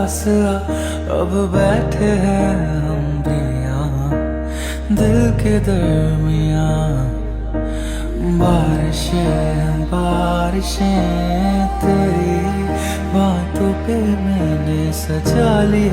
पास आ, अब बैठे हैं हम भी यहाँ दिल के दरमियाँ। बारिशें बारिशें तेरी बातों पे मैंने सजा ली।